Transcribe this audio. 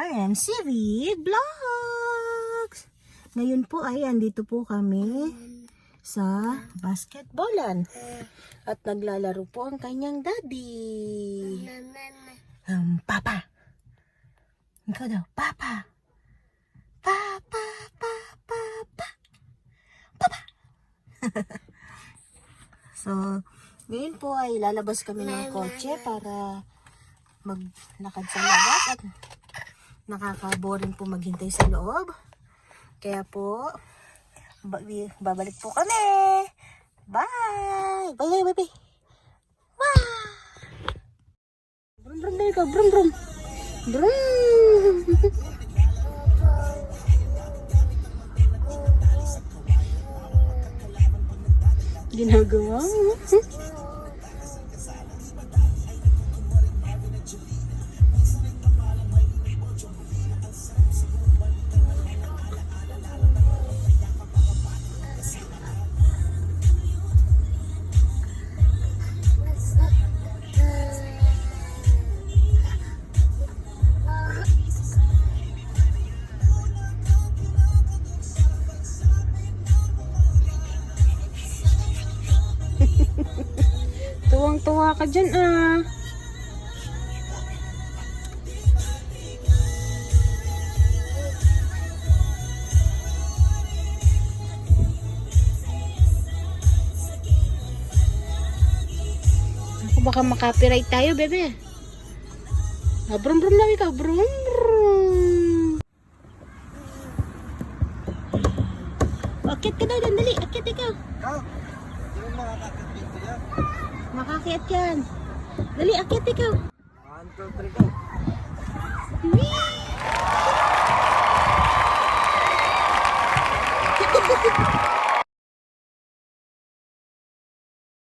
RNCV Vlogs! Ngayon po ay andito po kami sa basketballan. At naglalaro po ang kanyang daddy. Papa. Ikaw daw, Papa. Papa, Papa, Papa. Papa. So, ngayon po ay lalabas kami ng kotse para maglakad sa labas at nakaka-boring po maghintay sa loob. Kaya po, babalik po kami. Bye! Bye, bye, bye. Bye! Brum, brum, dali ka. Brum, brum. Brum! Ginagawa mo. Tuwang-tuwa ka dyan, ah. Ako baka makapiright tayo, bebe. Brum-brum lang ikaw. Brum-brum. Akit ka daw, dali. Akit ikaw. Ikaw? Hindi mo makakakit dito yan. Makakiat yan. Dali, akit ikaw. 1, 2, 3, go. Whee!